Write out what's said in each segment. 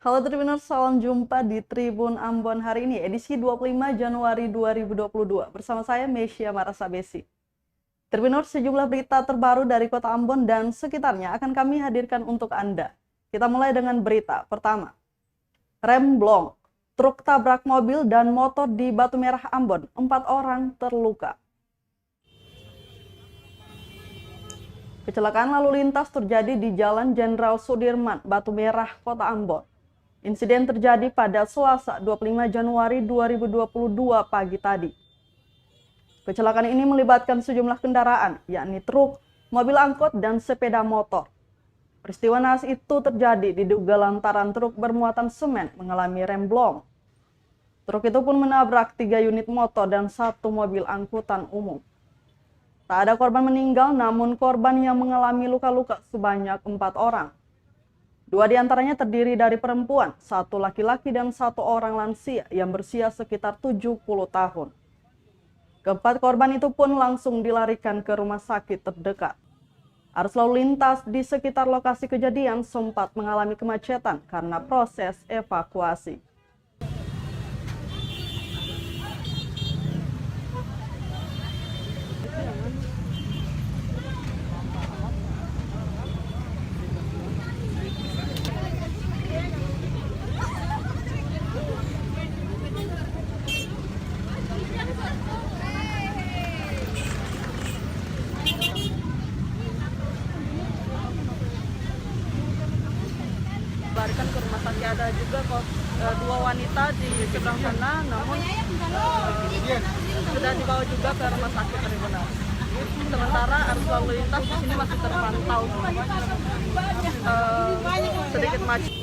Halo Tribuners, salam jumpa di Tribun Ambon hari ini, edisi 25 Januari 2022. Bersama saya, Mesya Marasabesi. Tribuners, sejumlah berita terbaru dari kota Ambon dan sekitarnya akan kami hadirkan untuk Anda. Kita mulai dengan berita pertama. Rem blong, truk tabrak mobil dan motor di Batu Merah Ambon, 4 orang terluka. Kecelakaan lalu lintas terjadi di Jalan Jenderal Sudirman, Batu Merah, Kota Ambon. Insiden terjadi pada Selasa 25 Januari 2022 pagi tadi. Kecelakaan ini melibatkan sejumlah kendaraan, yakni truk, mobil angkot, dan sepeda motor. Peristiwa naas itu terjadi diduga lantaran truk bermuatan semen mengalami rem blong. Truk itu pun menabrak 3 unit motor dan 1 mobil angkutan umum. Tak ada korban meninggal, namun korban yang mengalami luka-luka sebanyak 4 orang. 2 diantaranya terdiri dari perempuan, 1 laki-laki dan 1 orang lansia yang berusia sekitar 70 tahun. Keempat korban itu pun langsung dilarikan ke rumah sakit terdekat. Arus lalu lintas di sekitar lokasi kejadian sempat mengalami kemacetan karena proses evakuasi. Dilarikan ke rumah sakit, ada juga kok 2 wanita di seberang sana, namun sudah dibawa juga ke rumah sakit Tribuners. Sementara arus lalu lintas di sini masih terpantau sedikit macet.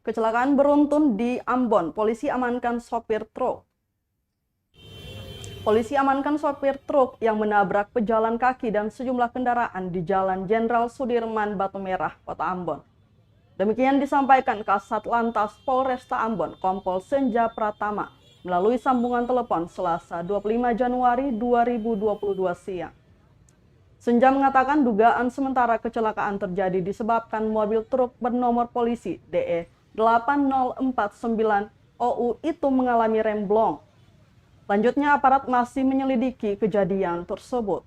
Kecelakaan beruntun di Ambon, polisi amankan sopir truk. Polisi amankan sopir truk yang menabrak pejalan kaki dan sejumlah kendaraan di Jalan Jenderal Sudirman, Batu Merah, Kota Ambon. Demikian disampaikan Kasat Lantas Polresta Ambon, Kompol Senja Pratama, melalui sambungan telepon Selasa 25 Januari 2022 siang. Senja mengatakan dugaan sementara kecelakaan terjadi disebabkan mobil truk bernomor polisi DE 8049 OU itu mengalami rem blong. Lanjutnya aparat masih menyelidiki kejadian tersebut.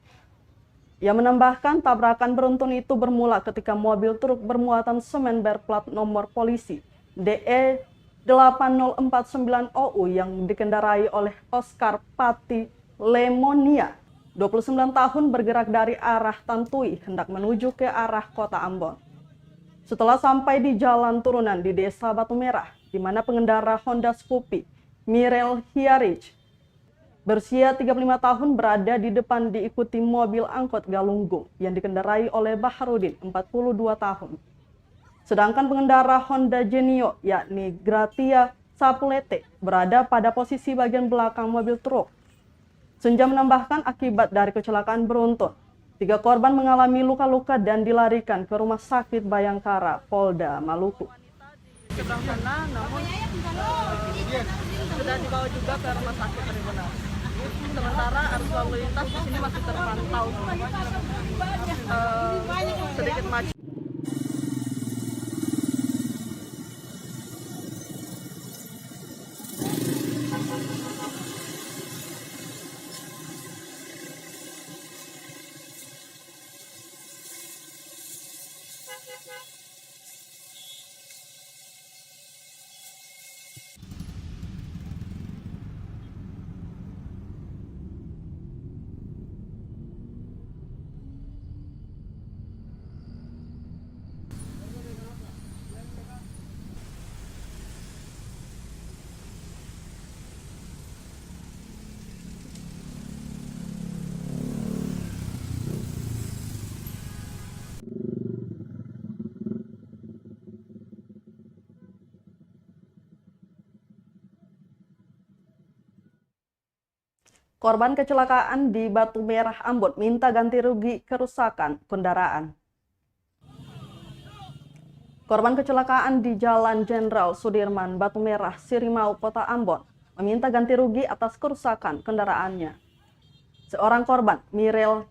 Ia menambahkan tabrakan beruntun itu bermula ketika mobil truk bermuatan semen berplat nomor polisi DE 8049 OU yang dikendarai oleh Oscar Pati Lemonia, 29 tahun, bergerak dari arah Tantui hendak menuju ke arah Kota Ambon. Setelah sampai di jalan turunan di Desa Batu Merah, di mana pengendara Honda Scoopy Mirel Hiarich berusia 35 tahun berada di depan diikuti mobil angkot Galunggung yang dikendarai oleh Baharudin, 42 tahun. Sedangkan pengendara Honda Genio yakni Gratia Sapulete berada pada posisi bagian belakang mobil truk. Senja menambahkan akibat dari kecelakaan beruntun, 3 korban mengalami luka-luka dan dilarikan ke Rumah Sakit Bayangkara, Polda Maluku. Seberang sana, namun sudah dibawa juga ke Rumah Sakit Tribuners. Sementara arus lalu lintas di sini masih terpantau sedikit macet. Korban kecelakaan di Batu Merah Ambon minta ganti rugi kerusakan kendaraan. Korban kecelakaan di Jalan Jenderal Sudirman, Batu Merah, Sirimau, Kota Ambon, meminta ganti rugi atas kerusakan kendaraannya. Seorang korban, Mirel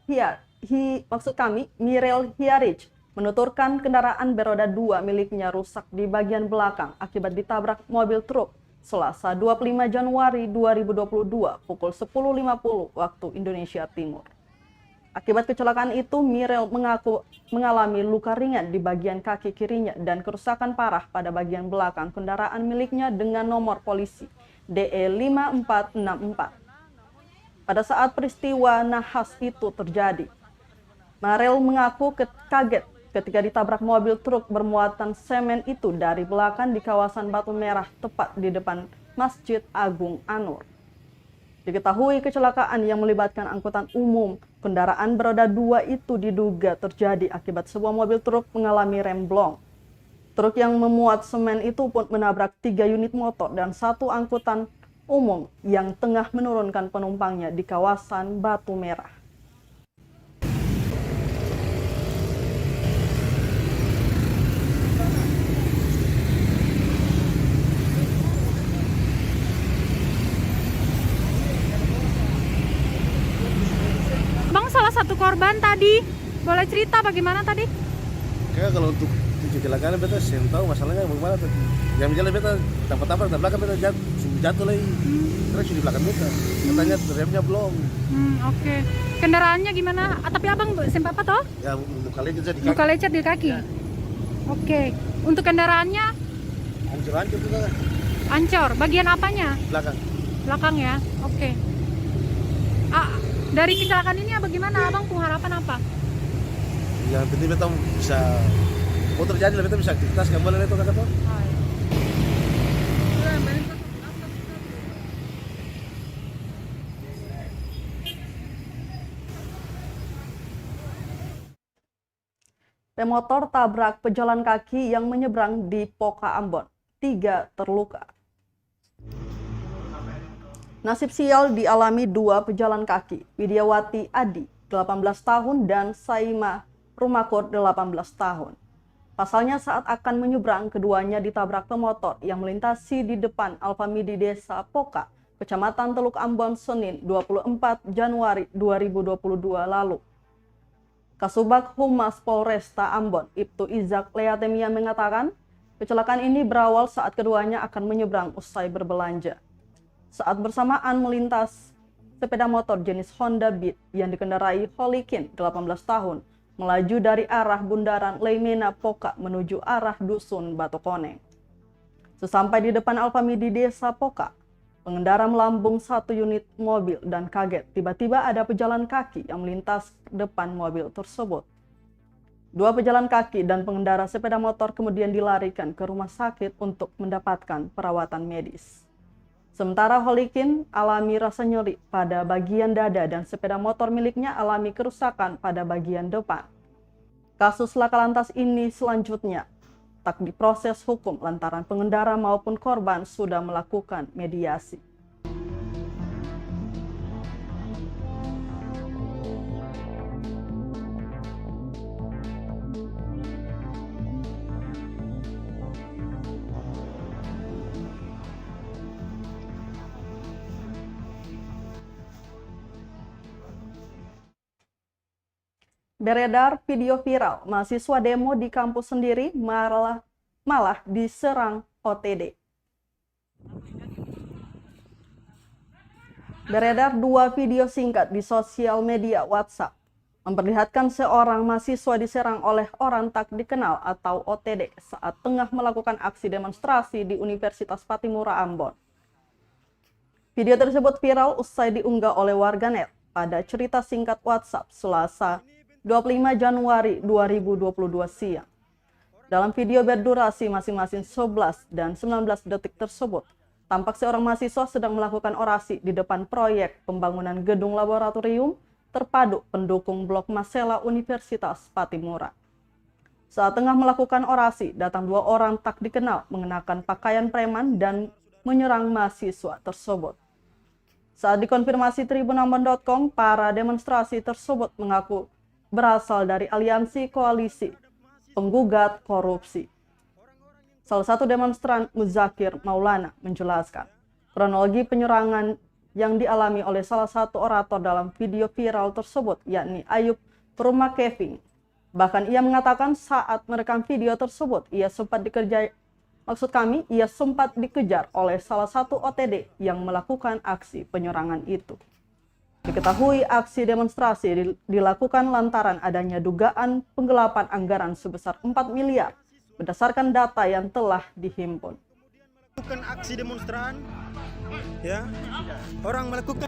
Hiarij, menuturkan kendaraan beroda 2 miliknya rusak di bagian belakang akibat ditabrak mobil truk Selasa 25 Januari 2022 pukul 10.50 waktu Indonesia Timur. Akibat kecelakaan itu, Mirel mengaku mengalami luka ringan di bagian kaki kirinya dan kerusakan parah pada bagian belakang kendaraan miliknya dengan nomor polisi DE 5464. Pada saat peristiwa nahas itu terjadi, Mirel mengaku kaget ketika ditabrak mobil truk bermuatan semen itu dari belakang di kawasan Batu Merah, tepat di depan Masjid Agung An-Nur. Diketahui kecelakaan yang melibatkan angkutan umum kendaraan beroda 2 itu diduga terjadi akibat sebuah mobil truk mengalami remblong. Truk yang memuat semen itu pun menabrak 3 unit motor dan 1 angkutan umum yang tengah menurunkan penumpangnya di kawasan Batu Merah. Bang, salah satu korban tadi, boleh cerita bagaimana tadi? Kayak kalau untuk kecelakaan beta saya tahu masalahnya bagaimana tadi. Yang jalan beta dapat dari belakang beta jatuh lagi. Terus di belakang beta. Katanya remnya belum. Oke. Kendaraannya gimana? Tapi abang sempat apa toh? Ya luka lecet di kaki. Luka lecet di kaki. Ya. Oke. Untuk kendaraannya? Hancur-hancur juga kan. Ancor. Bagian apanya? Belakang. Belakang ya. Oke. Dari kecelakaan ini bagaimana abang pengharapan apa? Yang penting beta bisa mau terjadi lah, beta bisa aktivitas kembali itu kata tuh. Pemotor tabrak pejalan kaki yang menyeberang di Poka Ambon. 3 terluka. Nasib sial dialami 2 pejalan kaki, Widiawati Adi, 18 tahun, dan Saima Rumakur, 18 tahun. Pasalnya saat akan menyeberang, keduanya ditabrak pemotor yang melintasi di depan Alfamidi Desa Poka, Kecamatan Teluk Ambon, Senin 24 Januari 2022 lalu. Kasubag Humas Polresta Ambon, Ibtu Izak Leatemia mengatakan, kecelakaan ini berawal saat keduanya akan menyeberang usai berbelanja. Saat bersamaan melintas, sepeda motor jenis Honda Beat yang dikendarai Holikin, 18 tahun, melaju dari arah Bundaran Leimena Poka menuju arah Dusun Batu Koneng. Sesampai di depan Alfamidi Desa Poka, pengendara melambung 1 unit mobil dan kaget tiba-tiba ada pejalan kaki yang melintas depan mobil tersebut. 2 pejalan kaki dan pengendara sepeda motor kemudian dilarikan ke rumah sakit untuk mendapatkan perawatan medis. Sementara Holikin alami rasa nyeri pada bagian dada dan sepeda motor miliknya alami kerusakan pada bagian depan. Kasus laka lantas ini selanjutnya tak diproses hukum lantaran pengendara maupun korban sudah melakukan mediasi. Beredar video viral, mahasiswa demo di kampus sendiri malah diserang OTD. Beredar 2 video singkat di sosial media WhatsApp memperlihatkan seorang mahasiswa diserang oleh orang tak dikenal atau OTD saat tengah melakukan aksi demonstrasi di Universitas Patimura Ambon. Video tersebut viral usai diunggah oleh warganet pada cerita singkat WhatsApp Selasa 25 Januari 2022 siang. Dalam video berdurasi masing-masing 11 dan 19 detik tersebut, tampak seorang mahasiswa sedang melakukan orasi di depan proyek pembangunan gedung laboratorium terpadu pendukung Blok Masela Universitas Patimura. Saat tengah melakukan orasi, datang 2 orang tak dikenal mengenakan pakaian preman dan menyerang mahasiswa tersebut. Saat dikonfirmasi tribunambon.com, para demonstrasi tersebut mengaku berasal dari aliansi koalisi penggugat korupsi. Salah satu demonstran, Muzakir Maulana, menjelaskan kronologi penyerangan yang dialami oleh salah satu orator dalam video viral tersebut, yakni Ayub Rumah Kevin. Bahkan ia mengatakan saat merekam video tersebut, ia sempat dikejar oleh salah satu OTD yang melakukan aksi penyerangan itu. Diketahui aksi demonstrasi dilakukan lantaran adanya dugaan penggelapan anggaran sebesar 4 miliar berdasarkan data yang telah dihimpun. Melakukan aksi demonstran, ya, orang melakukan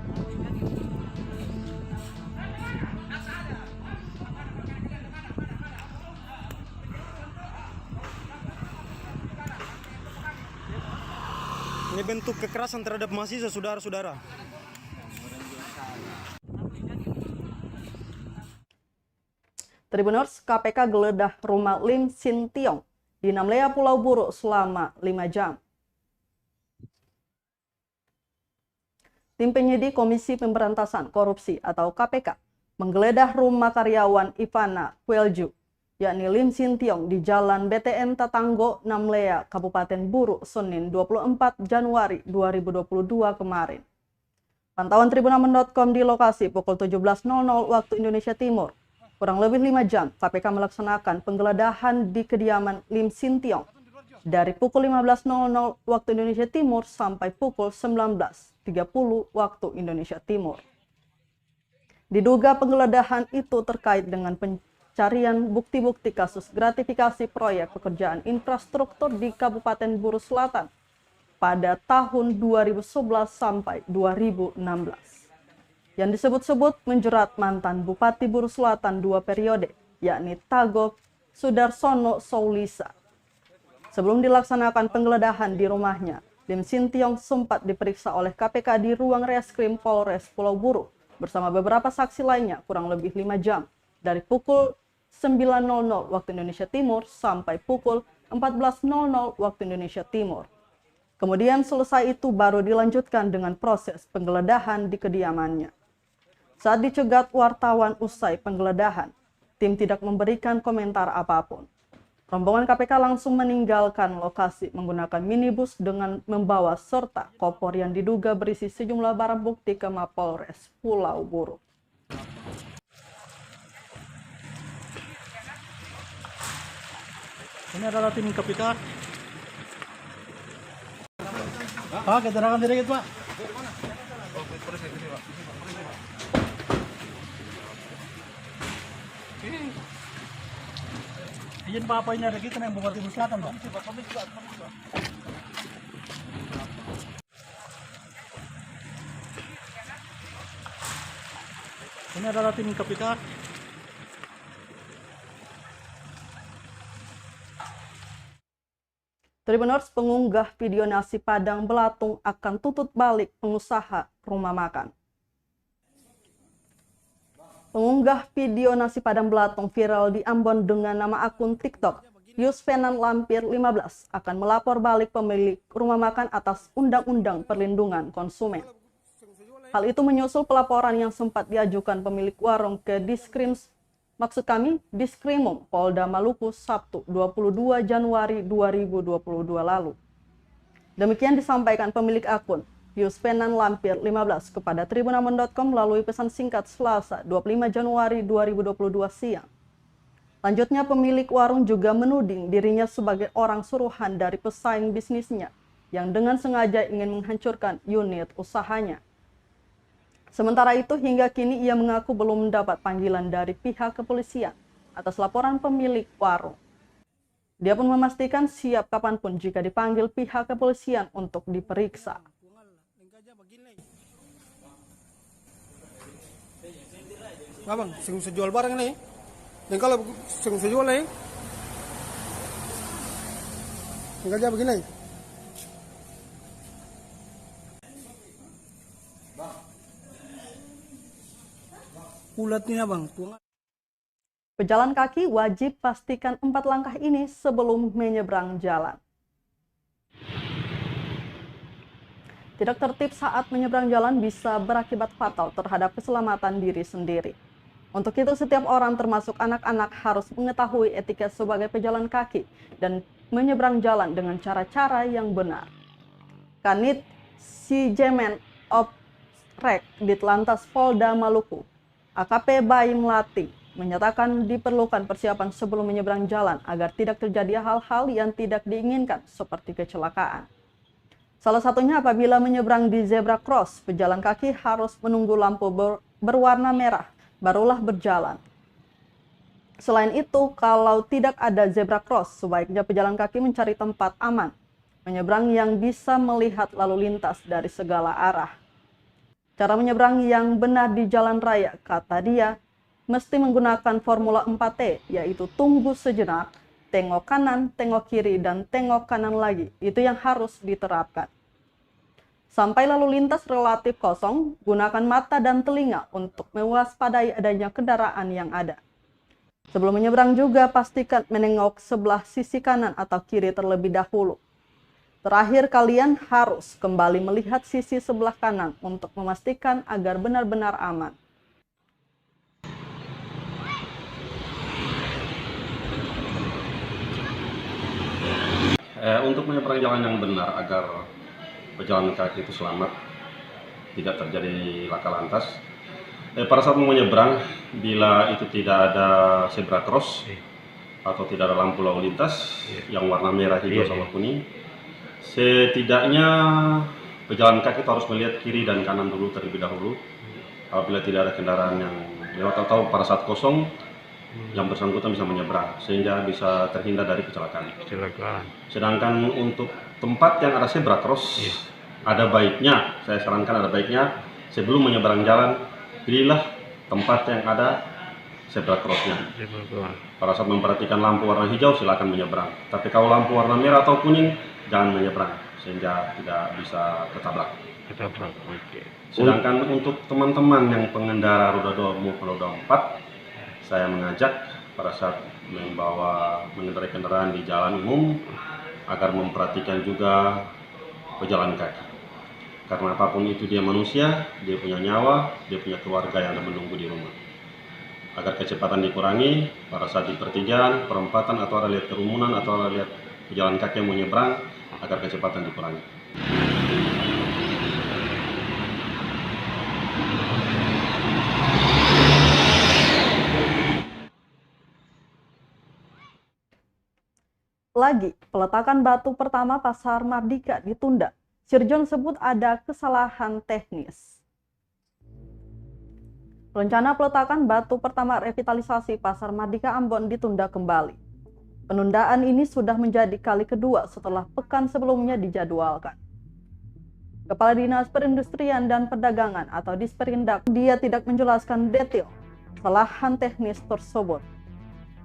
ini bentuk kekerasan terhadap mahasiswa, saudara-saudara. Tribuners, KPK geledah rumah Lim Sin Tiong di Namlea, Pulau Buru selama 5 jam. Tim penyidik Komisi Pemberantasan Korupsi atau KPK menggeledah rumah karyawan Ivana Kuelju, yakni Lim Sin Tiong di Jalan BTN Tatanggo, Namlea, Kabupaten Buru, Senin 24 Januari 2022 kemarin. Pantauan Tribunamon.com di lokasi pukul 17.00 waktu Indonesia Timur. Kurang lebih 5 jam, KPK melaksanakan penggeledahan di kediaman Lim Sin Tiong dari pukul 15.00 waktu Indonesia Timur sampai pukul 19.30 waktu Indonesia Timur. Diduga penggeledahan itu terkait dengan pencarian bukti-bukti kasus gratifikasi proyek pekerjaan infrastruktur di Kabupaten Buru Selatan pada tahun 2011 sampai 2016. Yang disebut-sebut menjerat mantan Bupati Buru Selatan 2 periode, yakni Tagop Sudarsono Soulisa. Sebelum dilaksanakan penggeledahan di rumahnya, Lim Sin Tiong sempat diperiksa oleh KPK di ruang reskrim Polres Pulau Buru bersama beberapa saksi lainnya kurang lebih 5 jam, dari pukul 9.00 waktu Indonesia Timur sampai pukul 14.00 waktu Indonesia Timur. Kemudian selesai itu baru dilanjutkan dengan proses penggeledahan di kediamannya. Saat dicegat wartawan usai penggeledahan, tim tidak memberikan komentar apapun. Rombongan KPK langsung meninggalkan lokasi menggunakan minibus dengan membawa serta koper yang diduga berisi sejumlah barang bukti ke Mapolres Pulau Buru. Ini adalah tim KPK. Pak, keterangan sedikit, Pak. Izin Pak, apa ini ada kita yang Bupati Buru Selatan, Pak? Ini adalah tim KPK. Tribuners, pengunggah video nasi Padang belatung akan tuntut balik pengusaha rumah makan. Pengunggah video nasi Padang belatung viral di Ambon dengan nama akun TikTok Yusvenan Lampir 15 akan melapor balik pemilik rumah makan atas Undang-Undang Perlindungan Konsumen. Hal itu menyusul pelaporan yang sempat diajukan pemilik warung ke Diskrimum Polda Maluku Sabtu 22 Januari 2022 lalu. Demikian disampaikan pemilik akun Yusvenan Lampir 15 kepada Tribunamon.com melalui pesan singkat Selasa 25 Januari 2022 siang. Lanjutnya pemilik warung juga menuding dirinya sebagai orang suruhan dari pesaing bisnisnya yang dengan sengaja ingin menghancurkan unit usahanya. Sementara itu hingga kini ia mengaku belum mendapat panggilan dari pihak kepolisian atas laporan pemilik warung. Dia pun memastikan siap kapanpun jika dipanggil pihak kepolisian untuk diperiksa. Abang, saya jual barang nih. Dan kalau saya jual nih, tinggal aja begini. Ulatnya bang. Pejalan kaki wajib pastikan 4 langkah ini sebelum menyeberang jalan. Tidak tertib saat menyeberang jalan bisa berakibat fatal terhadap keselamatan diri sendiri. Untuk itu setiap orang termasuk anak-anak harus mengetahui etika sebagai pejalan kaki dan menyeberang jalan dengan cara-cara yang benar. Kanit Sijemen Oprek Ditlantas Polda Maluku, AKP Bayi Melati, menyatakan diperlukan persiapan sebelum menyeberang jalan agar tidak terjadi hal-hal yang tidak diinginkan seperti kecelakaan. Salah satunya apabila menyeberang di zebra cross, pejalan kaki harus menunggu lampu berwarna merah, barulah berjalan. Selain itu, kalau tidak ada zebra cross, sebaiknya pejalan kaki mencari tempat aman, menyeberang yang bisa melihat lalu lintas dari segala arah. Cara menyeberang yang benar di jalan raya, kata dia, mesti menggunakan formula 4T, yaitu tunggu sejenak, tengok kanan, tengok kiri, dan tengok kanan lagi. Itu yang harus diterapkan. Sampai lalu lintas relatif kosong, gunakan mata dan telinga untuk mewaspadai adanya kendaraan yang ada. Sebelum menyeberang juga pastikan menengok sebelah sisi kanan atau kiri terlebih dahulu. Terakhir, kalian harus kembali melihat sisi sebelah kanan untuk memastikan agar benar-benar aman. Untuk menyeberang jalan yang benar agar pejalan kaki itu selamat, tidak terjadi laka lantas. Pada saat mau menyeberang, bila itu tidak ada zebra cross atau tidak ada lampu lalu lintas yang warna merah, hijau, sama kuning, setidaknya pejalan kaki itu harus melihat kiri dan kanan dulu terlebih dahulu. Apabila tidak ada kendaraan yang lewat atau pada saat kosong, yang bersangkutan bisa menyeberang sehingga bisa terhindar dari kecelakaan. Sedangkan untuk tempat yang ada zebra cross, ada baiknya, saya sarankan ada baiknya sebelum menyeberang jalan, pilihlah tempat yang ada zebra cross-nya. Pada saat memperhatikan lampu warna hijau, silakan menyeberang. Tapi kalau lampu warna merah atau kuning, jangan menyeberang sehingga tidak bisa ketabrak. Sedangkan untuk teman-teman yang pengendara roda 2 maupun roda 4, saya mengajak pada saat mengendarai kendaraan di jalan umum agar memperhatikan juga pejalan kaki. Karena apapun itu dia manusia, dia punya nyawa, dia punya keluarga yang ada menunggu di rumah. Agar kecepatan dikurangi pada saat di pertigaan, perempatan, atau ada lihat kerumunan, atau ada lihat pejalan kaki yang mau nyebrang, agar kecepatan dikurangi. Lagi, peletakan batu pertama Pasar Mardika ditunda. Sirjon sebut ada kesalahan teknis. Rencana peletakan batu pertama revitalisasi Pasar Mardika Ambon ditunda kembali. Penundaan ini sudah menjadi kali kedua setelah pekan sebelumnya dijadwalkan. Kepala Dinas Perindustrian dan Perdagangan atau Disperindak, dia tidak menjelaskan detail kesalahan teknis tersebut.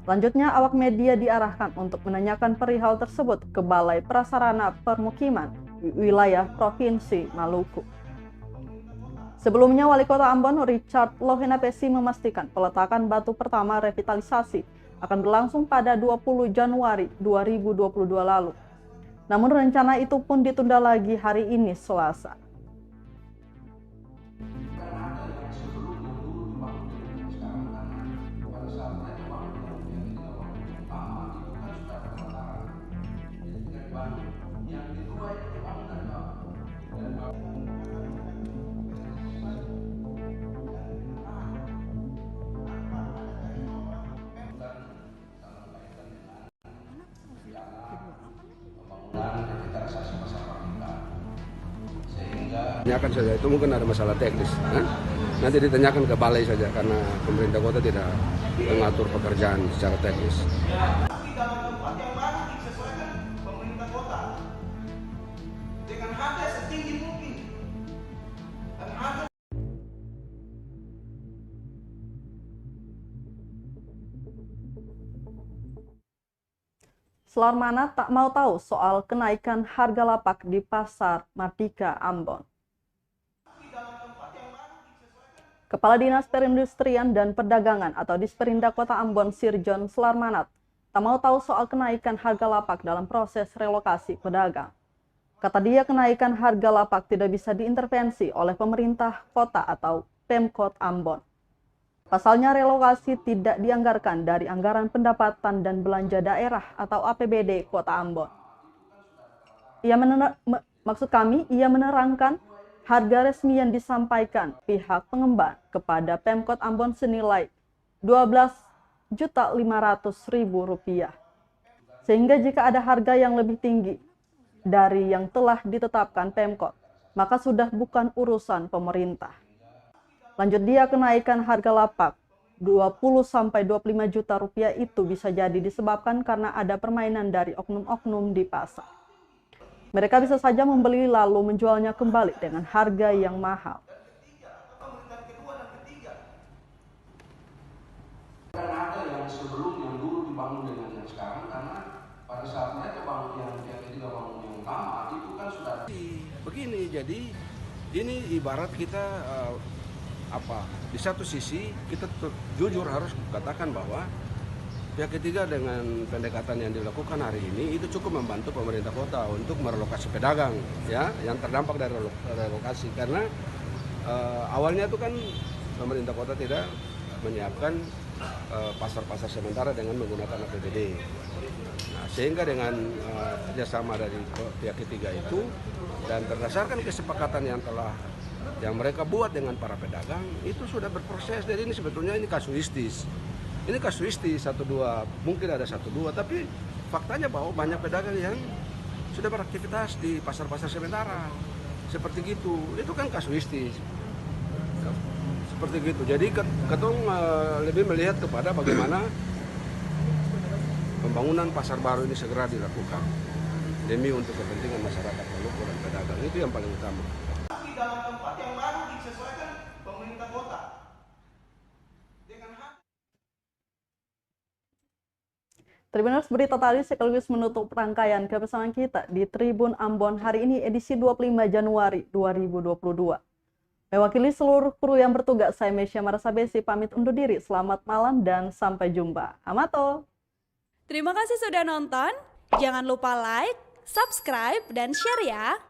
Selanjutnya, awak media diarahkan untuk menanyakan perihal tersebut ke Balai Prasarana Permukiman di wilayah Provinsi Maluku. Sebelumnya, Wali Kota Ambon Richard Lohenapesi memastikan peletakan batu pertama revitalisasi akan berlangsung pada 20 Januari 2022 lalu. Namun rencana itu pun ditunda lagi hari ini Selasa. Tanyakan saja, itu mungkin ada masalah teknis. Nanti ditanyakan ke balai saja karena pemerintah kota tidak mengatur pekerjaan secara teknis. Sularmana tak mau tahu soal kenaikan harga lapak di Pasar Mardika Ambon. Kepala Dinas Perindustrian dan Perdagangan atau Disperindak Kota Ambon Sirjon Sularmanat tak mau tahu soal kenaikan harga lapak dalam proses relokasi pedagang. Kata dia, kenaikan harga lapak tidak bisa diintervensi oleh pemerintah kota atau Pemkot Ambon. Pasalnya relokasi tidak dianggarkan dari anggaran pendapatan dan belanja daerah atau APBD Kota Ambon. Ia menerangkan harga resmi yang disampaikan pihak pengembang kepada Pemkot Ambon senilai Rp12.500.000. Sehingga jika ada harga yang lebih tinggi dari yang telah ditetapkan Pemkot, maka sudah bukan urusan pemerintah. Lanjut dia, kenaikan harga lapak 20-25 juta rupiah itu bisa jadi disebabkan karena ada permainan dari oknum-oknum di pasar. Mereka bisa saja membeli lalu menjualnya kembali dengan harga yang mahal. Dan ada yang sebelum yang dulu dibangun dengan yang sekarang, karena pada saat mereka bangun yang ketiga bangun yang lama itu kan sudah begini. Jadi ini ibarat kita di satu sisi kita jujur harus katakan bahwa pihak ketiga dengan pendekatan yang dilakukan hari ini itu cukup membantu pemerintah kota untuk merelokasi pedagang ya yang terdampak dari relokasi, karena awalnya itu kan pemerintah kota tidak menyiapkan pasar-pasar sementara dengan menggunakan APBD. Nah, sehingga dengan kerjasama dari pihak ketiga itu dan berdasarkan kesepakatan yang mereka buat dengan para pedagang itu sudah berproses. Jadi ini sebetulnya ini kasuistis. Ini kasuistis 1-2, mungkin ada 1-2, tapi faktanya bahwa banyak pedagang yang sudah beraktivitas di pasar-pasar sementara. Seperti gitu. Itu kan kasuistis. Seperti gitu. Jadi Ketung lebih melihat kepada bagaimana pembangunan pasar baru ini segera dilakukan demi untuk kepentingan masyarakat Maluku dan pedagang. Itu yang paling utama. Dalam tempat yang baru disesuaikan pemerintah kota. Tribuners, berita tadi sekaligus menutup rangkaian kebersamaan kita di Tribun Ambon hari ini edisi 25 Januari 2022. Mewakili seluruh kru yang bertugas, saya Mesya Marasabesi pamit undur diri. Selamat malam dan sampai jumpa. Amato. Terima kasih sudah nonton. Jangan lupa like, subscribe, dan share ya.